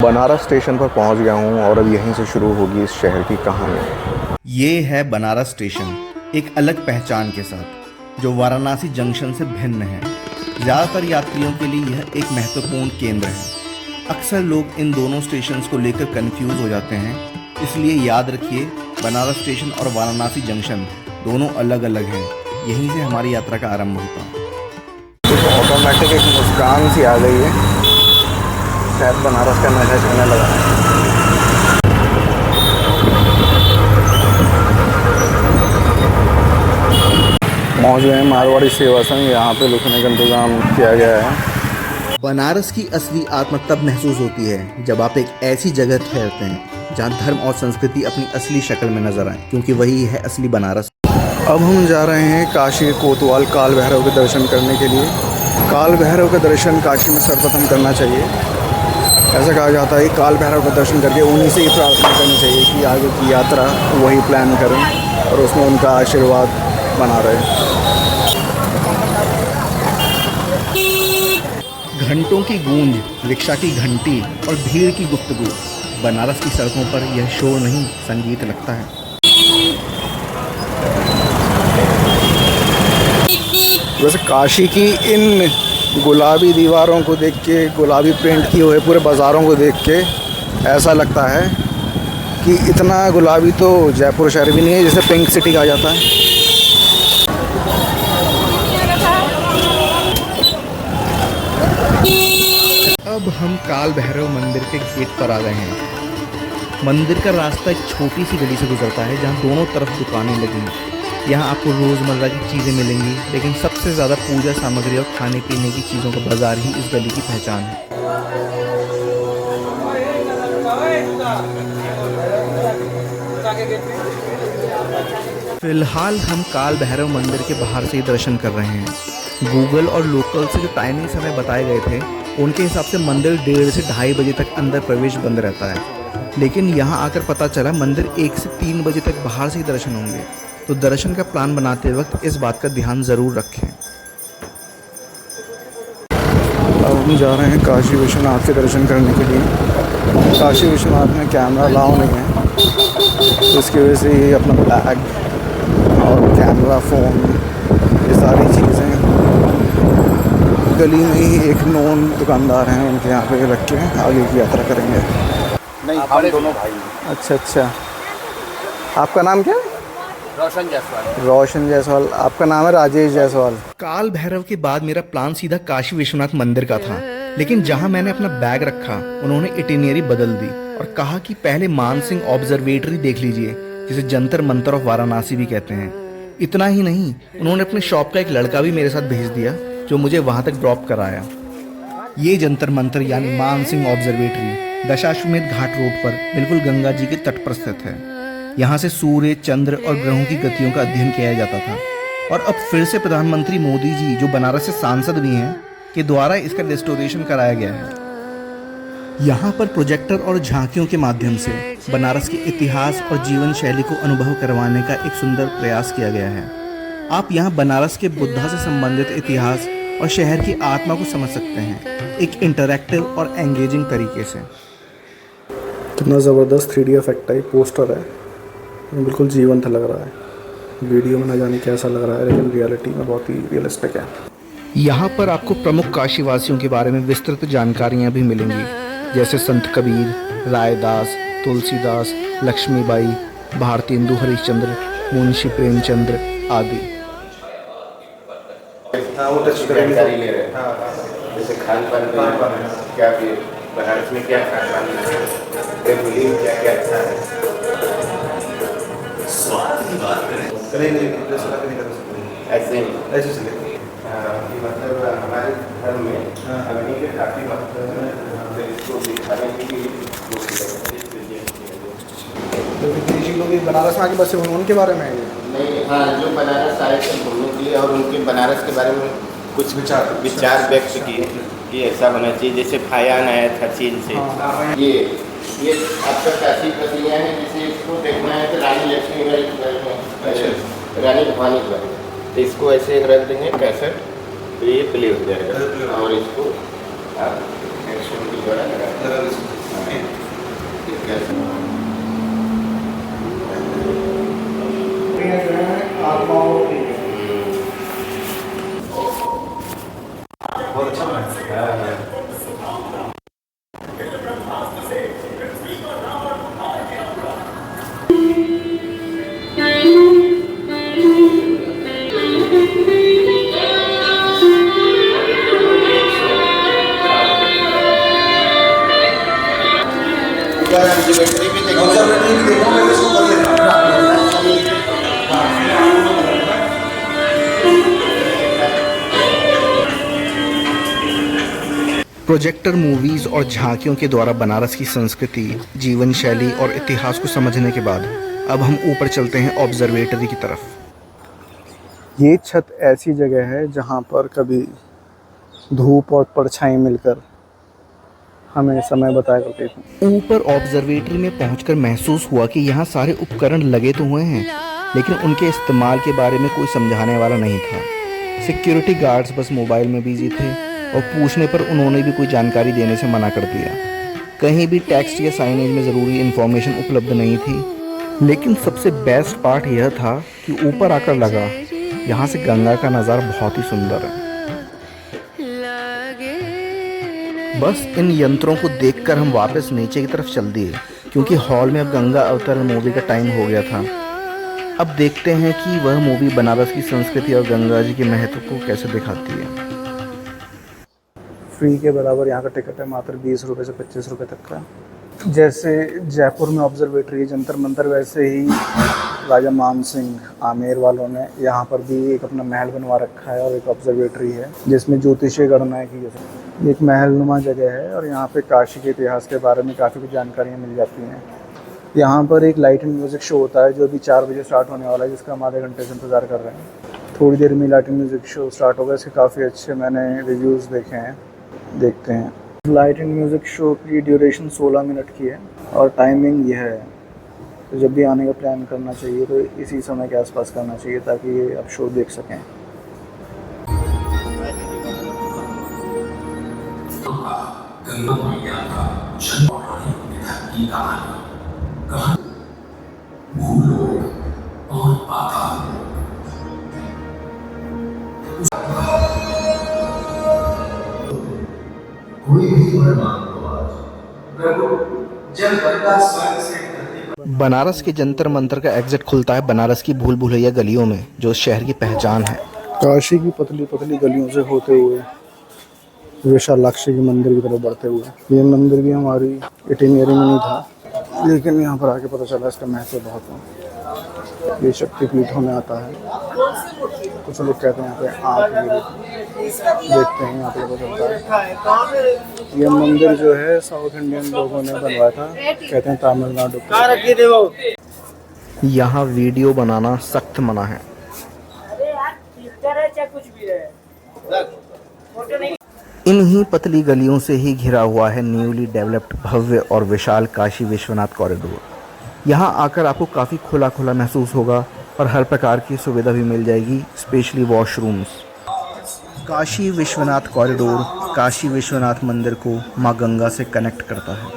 Banaras station पर पहुंच गया हूं और अब यहीं से शुरू होगी इस शहर की कहानी। ये है बनारस स्टेशन, एक अलग पहचान के साथ जो वाराणसी जंक्शन से भिन्न है। ज़्यादातर यात्रियों के लिए यह एक महत्वपूर्ण केंद्र है। अक्सर लोग इन दोनों स्टेशंस को लेकर कंफ्यूज हो जाते हैं, इसलिए याद रखिए बनारस स्टेशन और वाराणसी जंक्शन दोनों अलग अलग हैं। यहीं से हमारी यात्रा का आरंभ होता है। तो ऑटोमेटिक एक मुस्कान सी आ गई है, शायद बनारस का नशा चलने लगा है। पहुँच गए मारवाड़ी सेवा संघ, यहाँ पे रुकने का इंतज़ाम किया गया है। बनारस की असली आत्मा तब महसूस होती है जब आप एक ऐसी जगह ठहरते हैं जहाँ धर्म और संस्कृति अपनी असली शक्ल में नजर आए, क्योंकि वही है असली बनारस। अब हम जा रहे हैं काशी कोतवाल काल भैरव के दर्शन करने के लिए। काल भैरव का दर्शन काशी में सर्वप्रथम करना चाहिए। ऐसा कहा जाता है कि काल भैरव का दर्शन करके उन्हीं से ही प्रार्थना करनी चाहिए कि आगे की यात्रा वही प्लान करें और उसमें उनका आशीर्वाद बना रहे। घंटों की गूंज, रिक्शा की घंटी और भीड़ की गुफ्तगू, बनारस की सड़कों पर यह शोर नहीं संगीत लगता है। वैसे काशी की इन गुलाबी दीवारों को देख के, गुलाबी पेंट किए हुए पूरे बाज़ारों को देख के ऐसा लगता है कि इतना गुलाबी तो जयपुर शहर भी नहीं है, जिसे पिंक सिटी कहा जाता है। अब हम काल भैरव मंदिर के गेट पर आ गए हैं। मंदिर का रास्ता एक छोटी सी गली से गुजरता है जहाँ दोनों तरफ दुकानें लगी हैं। यहाँ आपको रोज़मर्रा की चीज़ें मिलेंगी, लेकिन सबसे ज़्यादा पूजा सामग्री और खाने पीने की चीज़ों का बाजार ही इस गली की पहचान है। फिलहाल हम काल भैरव मंदिर के बाहर से ही दर्शन कर रहे हैं। गूगल और लोकल से जो टाइमिंग समय बताए गए थे, उनके हिसाब से मंदिर 1:30 से 2:30 बजे तक अंदर प्रवेश बंद रहता है, लेकिन यहाँ आकर पता चला मंदिर 1 से 3 बजे तक बाहर से ही दर्शन होंगे। तो दर्शन का प्लान बनाते वक्त इस बात का ध्यान ज़रूर रखें। अब हम जा रहे हैं काशी विश्वनाथ के दर्शन करने के लिए। काशी विश्वनाथ में कैमरा अलाउ नहीं है, तो इसकी वजह से ये अपना बैग और कैमरा, फ़ोन, ये सारी चीज़ें गली में ही एक नोन दुकानदार हैं, उनके यहाँ पे रख के आगे की यात्रा करेंगे। नहीं, हम दोनों भाई। अच्छा, आपका नाम क्या है? रोशन जायसवाल। रोशन जायसवाल। आपका नाम है राजेश जायसवाल। काल भैरव के बाद मेरा प्लान सीधा काशी विश्वनाथ मंदिर का था, लेकिन जहां मैंने अपना बैग रखा उन्होंने इटिनरी बदल दी और कहा कि पहले मानसिंह ऑब्जर्वेटरी देख लीजिए, जिसे जंतर मंतर ऑफ वाराणसी भी कहते हैं। इतना ही नहीं, उन्होंने अपने शॉप का एक लड़का भी मेरे साथ भेज दिया जो मुझे वहां तक ड्रॉप कराया। ये जंतर मंतर यानी मानसिंह ऑब्जर्वेटरी दशाश्वमेध घाट रोड पर बिल्कुल गंगा जी के तट पर स्थित है। यहाँ से सूर्य, चंद्र और ग्रहों की गतियों का अध्ययन किया जाता था, और अब फिर से प्रधानमंत्री मोदी जी, जो बनारस से सांसद भी हैं, के द्वारा इसका रेस्टोरेशन कराया गया है। यहाँ पर प्रोजेक्टर और झांकियों के माध्यम से बनारस के इतिहास और जीवन शैली को अनुभव करवाने का एक सुंदर प्रयास किया गया है। आप यहाँ बनारस के बुद्धा से संबंधित इतिहास और शहर की आत्मा को समझ सकते हैं, एक इंटरैक्टिव और एंगेजिंग तरीके से। कितना ज़बरदस्त 3D इफेक्ट है, पोस्टर है, बिल्कुल जीवंत लग रहा है। वीडियो में न जाने कैसा लग रहा है, लेकिन रियलिटी में बहुत ही रियलिस्टिक है। यहाँ पर आपको प्रमुख काशीवासियों के बारे में विस्तृत जानकारियाँ भी मिलेंगी, जैसे संत कबीर, रायदास, तुलसीदास, लक्ष्मीबाई, भारतेंदु हरिश्चंद्र, मुंशी प्रेमचंद्र आदि। जानकारी ले रहे हैं, जैसे खान पान क्या, बनारस में क्या खान पान क्या अच्छा है, स्वाद की बात करें ऐसे चलेगा। मतलब हमारे धर्म में अग्नि के काफ़ी महत्व है, इसको दिखाने की विदेशी लोग बनारस में आके बसे हुए उनके बारे में नहीं। हाँ, जो बनारस आए थे घूमने के लिए और उनके बनारस के बारे में कुछ विचार व्यक्त किए कि ऐसा होना चाहिए, जैसे फायान आया था चीन से। ये आपका काशी प्रक्रिया है, जिसे इसको देखना है तो रानी लक्ष्मीबाई रानी भवानी द्वारा, तो इसको ऐसे रख देंगे कैसेट, तो ये प्ले हो जाएगा और इसको आप एक्शन के द्वारा लगा बहुत अच्छा बना है। ऑब्जर्वेटरी भी देखो मैं इसको कर लेता प्रोजेक्टर मूवीज और झांकियों के द्वारा बनारस की संस्कृति, जीवन शैली और इतिहास को समझने के बाद अब हम ऊपर चलते हैं ऑब्जर्वेटरी की तरफ। ये छत ऐसी जगह है जहाँ पर कभी धूप और परछाई मिलकर हमें समय बताया करती थी। ऊपर ऑब्जर्वेटरी में पहुंचकर महसूस हुआ कि यहाँ सारे उपकरण लगे तो हुए हैं, लेकिन उनके इस्तेमाल के बारे में कोई समझाने वाला नहीं था। सिक्योरिटी गार्ड्स बस मोबाइल में बिजी थे और पूछने पर उन्होंने भी कोई जानकारी देने से मना कर दिया। कहीं भी टेक्स्ट या साइनेज में ज़रूरी इन्फॉर्मेशन उपलब्ध नहीं थी। लेकिन सबसे बेस्ट पार्ट यह था कि ऊपर आकर लगा यहाँ से गंगा का नज़ारा बहुत ही सुंदर है। बस इन यंत्रों को देखकर हम वापस नीचे की तरफ चल दिए, क्योंकि हॉल में अब गंगा अवतरण मूवी का टाइम हो गया था। अब देखते हैं कि वह मूवी बनारस की संस्कृति और गंगा जी के महत्व को कैसे दिखाती है। फ्री के बराबर यहाँ का टिकट है, मात्र 20 रुपये से 25 रुपये तक का। जैसे जयपुर में ऑब्जर्वेटरी जंतर मंतर, वैसे ही राजा मान सिंह आमेर वालों ने यहाँ पर भी एक अपना महल बनवा रखा है और एक ऑब्जर्वेटरी है जिसमें ज्योतिषीय गणनाएं की जाती है। एक महलनुमा जगह है और यहाँ पे काशी के इतिहास के बारे में काफ़ी कुछ जानकारियाँ मिल जाती हैं। यहाँ पर एक लाइट एंड म्यूज़िक शो होता है जो अभी 4 बजे स्टार्ट होने वाला है, जिसका हम आधे घंटे से इंतज़ार कर रहे हैं। थोड़ी देर में light and music show start होगा। इसके काफ़ी अच्छे मैंने रिव्यूज़ देखे हैं, देखते हैं। लाइट एंड म्यूज़िक शो की ड्यूरेशन 16 मिनट की है और टाइमिंग यह है, तो जब भी आने का प्लान करना चाहिए तो इसी समय के आसपास करना चाहिए ताकि ये आप शो देख सकें। बनारस के जंतर मंतर का एग्जिट खुलता है बनारस की भूल भुलैया गलियों में, जो इस शहर की पहचान है। काशी की पतली पतली गलियों से होते हुए विशालाक्षी के मंदिर की तरफ बढ़ते हुए, ये मंदिर भी हमारी इटिनरी में नहीं था, लेकिन यहाँ पर आके पता चला इसका महत्व बहुत है। ये शक्तिपीठों में आता है। कुछ लोग कहते हैं यहाँ पे आँख गिरी, देखते हैं यहाँ पे पता चलता है। ये मंदिर जो है साउथ इंडियन लोगों ने बनवाया था, कहते हैं तमिलनाडु का। यहाँ वीडियो बनाना सख्त मना है। इन्हीं पतली गलियों से ही घिरा हुआ है न्यूली डेवलप्ड भव्य और विशाल काशी विश्वनाथ कॉरिडोर। यहाँ आकर आपको काफ़ी खुला खुला महसूस होगा और हर प्रकार की सुविधा भी मिल जाएगी, specially washrooms. Kashi Vishwanath corridor Kashi Vishwanath मंदिर को माँ गंगा से कनेक्ट करता है।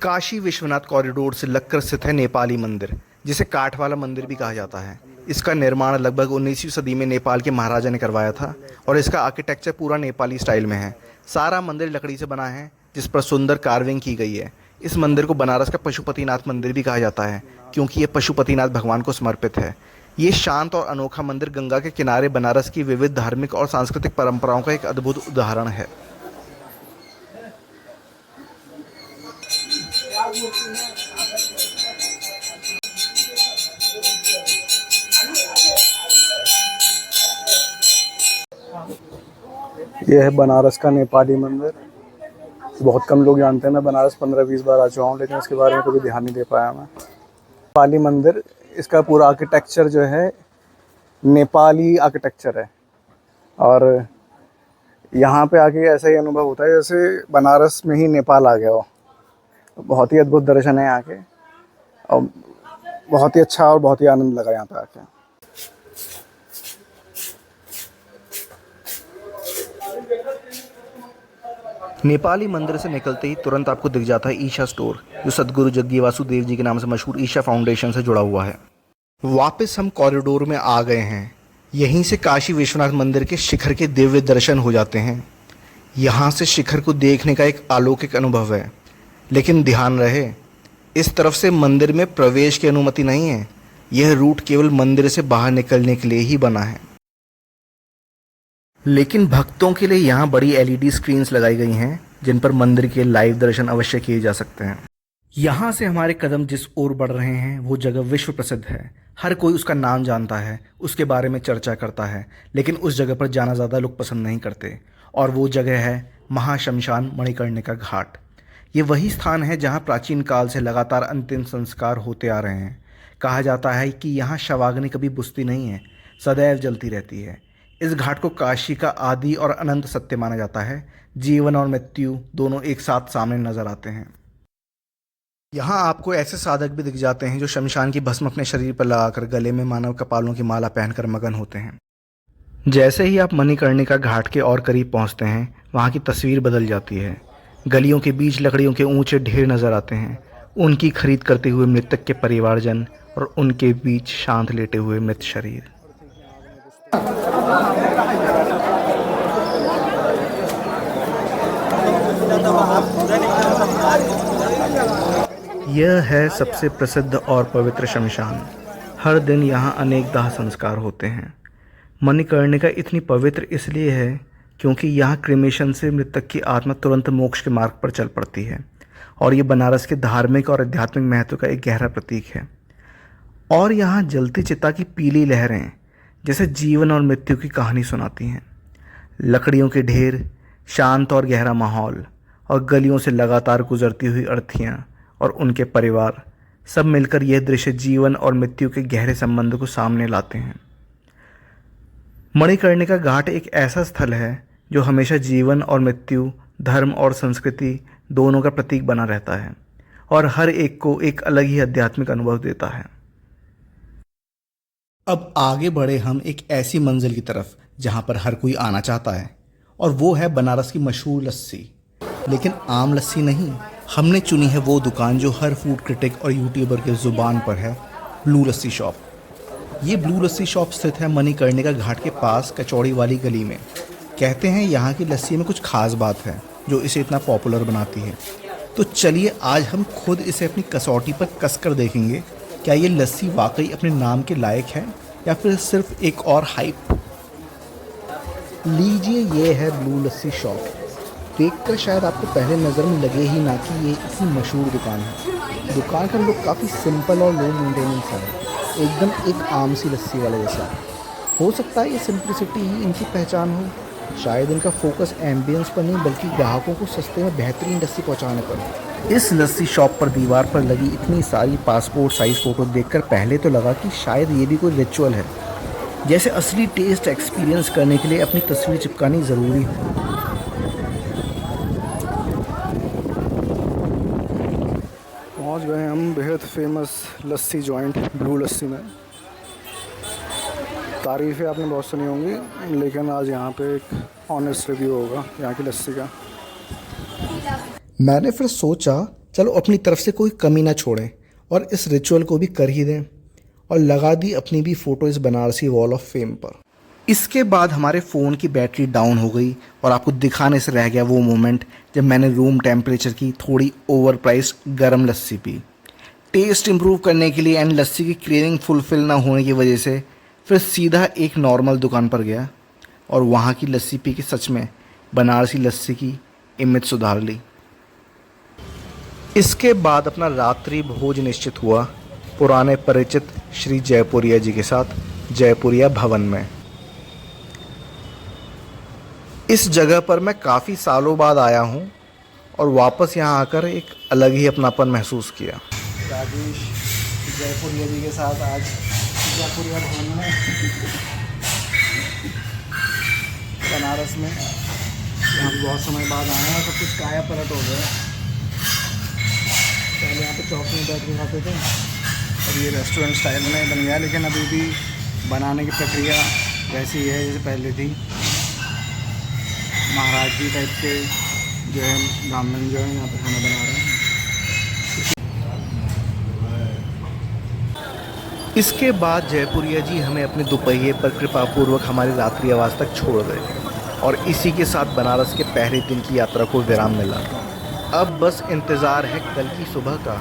काशी विश्वनाथ कॉरिडोर से लगकर स्थित है नेपाली मंदिर, जिसे काठ वाला मंदिर भी कहा जाता है। इसका निर्माण लगभग 19वीं सदी में नेपाल के महाराजा ने करवाया था और इसका आर्किटेक्चर पूरा नेपाली स्टाइल में है। सारा मंदिर लकड़ी से बना है, जिस पर सुंदर कार्विंग की गई है। इस मंदिर को बनारस का पशुपतिनाथ मंदिर भी कहा जाता है, क्योंकि ये पशुपतिनाथ भगवान को समर्पित है। ये शांत और अनोखा मंदिर गंगा के किनारे बनारस की विविध धार्मिक और सांस्कृतिक परंपराओं का एक अद्भुत उदाहरण है। यह है बनारस का नेपाली मंदिर। बहुत कम लोग जानते हैं। मैं बनारस 15-20 बार आ चुका हूँ, लेकिन इसके बारे में कभी ध्यान नहीं दे पाया मैं। नेपाली मंदिर, इसका पूरा आर्किटेक्चर जो है नेपाली आर्किटेक्चर है और यहाँ पे आके ऐसा ही अनुभव होता है जैसे बनारस में ही नेपाल आ गया हो। बहुत ही अद्भुत दर्शन है यहाँ के और बहुत ही अच्छा और बहुत ही आनंद लगा यहाँ पे आके। नेपाली मंदिर से निकलते ही तुरंत आपको दिख जाता है ईशा स्टोर, जो सदगुरु जग्गी वासुदेव जी के नाम से मशहूर ईशा फाउंडेशन से जुड़ा हुआ है। वापस हम कॉरिडोर में आ गए हैं। यहीं से काशी विश्वनाथ मंदिर के शिखर के दिव्य दर्शन हो जाते हैं। यहाँ से शिखर को देखने का एक अलौकिक अनुभव है, लेकिन ध्यान रहे, इस तरफ से मंदिर में प्रवेश की अनुमति नहीं है। यह रूट केवल मंदिर से बाहर निकलने के लिए ही बना है। लेकिन भक्तों के लिए यहाँ बड़ी एलईडी स्क्रीन्स लगाई गई हैं, जिन पर मंदिर के लाइव दर्शन अवश्य किए जा सकते हैं। यहाँ से हमारे कदम जिस ओर बढ़ रहे हैं वो जगह विश्व प्रसिद्ध है। हर कोई उसका नाम जानता है, उसके बारे में चर्चा करता है, लेकिन उस जगह पर जाना ज़्यादा लोग पसंद नहीं करते। और वो जगह है महाशमशान मणिकर्णिका घाट। ये वही स्थान है जहाँ प्राचीन काल से लगातार अंतिम संस्कार होते आ रहे हैं। कहा जाता है कि यहाँ शवाग्नि कभी बुझती नहीं है, सदैव जलती रहती है। इस घाट को काशी का आदि और अनंत सत्य माना जाता है। जीवन और मृत्यु दोनों एक साथ सामने नजर आते हैं। यहाँ आपको ऐसे साधक भी दिख जाते हैं जो शमशान की भस्म अपने शरीर पर लगाकर गले में मानव कपालों की माला पहनकर मगन होते हैं। जैसे ही आप मणिकर्णिका घाट के और करीब पहुँचते हैं, वहाँ की तस्वीर बदल जाती है। गलियों के बीच लकड़ियों के ऊंचे ढेर नजर आते हैं। उनकी खरीद करते हुए मृतक के परिवारजन और उनके बीच शांत लेटे हुए मृत शरीर। यह है सबसे प्रसिद्ध और पवित्र शमशान। हर दिन यहाँ अनेक दाह संस्कार होते हैं। मणिकर्णिका इतनी पवित्र इसलिए है क्योंकि यहाँ क्रिमेशन से मृतक की आत्मा तुरंत मोक्ष के मार्ग पर चल पड़ती है, और ये बनारस के धार्मिक और आध्यात्मिक महत्व का एक गहरा प्रतीक है। और यहाँ जलती चिता की पीली लहरें जैसे जीवन और मृत्यु की कहानी सुनाती हैं। लकड़ियों के ढेर, शांत और गहरा माहौल, और गलियों से लगातार गुजरती हुई अर्थियाँ और उनके परिवार, सब मिलकर यह दृश्य जीवन और मृत्यु के गहरे संबंध को सामने लाते हैं। मणिकर्णिका घाट एक ऐसा स्थल है जो हमेशा जीवन और मृत्यु, धर्म और संस्कृति दोनों का प्रतीक बना रहता है, और हर एक को एक अलग ही आध्यात्मिक अनुभव देता है। अब आगे बढ़े हम एक ऐसी मंजिल की तरफ जहां पर हर कोई आना चाहता है, और वो है बनारस की मशहूर लस्सी। लेकिन आम लस्सी नहीं, हमने चुनी है वो दुकान जो हर फूड क्रिटिक और यूट्यूबर के ज़ुबान पर है, ब्लू लस्सी शॉप। ये ब्लू लस्सी शॉप स्थित है मणिकर्णिका घाट के पास कचौड़ी वाली गली में। कहते हैं यहाँ की लस्सी में कुछ खास बात है जो इसे इतना पॉपुलर बनाती है। तो चलिए आज हम खुद इसे अपनी कसौटी पर कसकर देखेंगे, क्या ये लस्सी वाकई अपने नाम के लायक है या फिर सिर्फ एक और हाइप। लीजिए, ये है ब्लू लस्सी शॉप। देखकर शायद आपको पहले नज़र में लगे ही ना कि ये इतनी मशहूर दुकान है। दुकान का लुक काफ़ी सिंपल और लो मेंटेनेंस है, एकदम एक आम सी लस्सी वाले जैसा। हो सकता है ये सिंप्लिसिटी ही इनकी पहचान हो। शायद इनका फोकस एम्बियंस पर नहीं बल्कि ग्राहकों को सस्ते में बेहतरीन लस्सी पहुंचाने पर। इस लस्सी शॉप पर दीवार पर लगी इतनी सारी पासपोर्ट साइज़ फ़ोटो देखकर पहले तो लगा कि शायद ये भी कोई रिचुअल है, जैसे असली टेस्ट एक्सपीरियंस करने के लिए अपनी तस्वीर चिपकानी ज़रूरी हो। पहुंच गए हम बेहद फेमस लस्सी जॉइंट ब्लू लस्सी में। तारीफ़ें आपने बहुत सुनी होंगी, लेकिन आज यहाँ पे एक ऑनेस्ट रिव्यू होगा यहाँ की लस्सी का। मैंने फिर सोचा चलो अपनी तरफ से कोई कमी ना छोड़ें और इस रिचुअल को भी कर ही दें, और लगा दी अपनी भी फ़ोटो इस बनारसी वॉल ऑफ फेम पर। इसके बाद हमारे फ़ोन की बैटरी डाउन हो गई और आपको दिखाने से रह गया वो मोमेंट जब मैंने रूम टेम्परेचर की थोड़ी ओवर प्राइस गर्म लस्सी पी। टेस्ट इम्प्रूव करने के लिए एंड लस्सी की क्रेविंग फुलफ़िल ना होने की वजह से फिर सीधा एक नॉर्मल दुकान पर गया और वहाँ की लस्सी पी के सच में बनारसी लस्सी की इमेज सुधार ली। इसके बाद अपना रात्रि भोज निश्चित हुआ पुराने परिचित श्री जयपुरिया जी के साथ जयपुरिया भवन में। इस जगह पर मैं काफ़ी सालों बाद आया हूँ और वापस यहाँ आकर एक अलग ही अपनापन महसूस किया। राजेश जयपुरिया जी के साथ आज जयपुरिया भवन में बनारस में, यहाँ भी बहुत समय बाद आए हैं और सब कुछ काया पलट हो गया। पहले यहाँ पे चौक में बैठ के खाते थे और ये रेस्टोरेंट स्टाइल में बन गया, लेकिन अभी भी बनाने की प्रक्रिया वैसी ही है जैसे पहले थी। महाराज जी टाइप के जो है ब्राह्मण जो है यहाँ पे खाना बना रहे हैं। इसके बाद जयपुरिया जी हमें अपने दोपहिए पर कृपापूर्वक हमारी रात्रि आवास तक छोड़ गए और इसी के साथ बनारस के पहले दिन की यात्रा को विराम मिला। अब बस इंतज़ार है कल की सुबह का,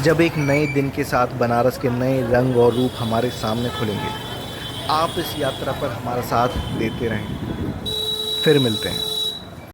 जब एक नए दिन के साथ बनारस के नए रंग और रूप हमारे सामने खुलेंगे। आप इस यात्रा पर हमारा साथ देते रहें। फिर मिलते हैं।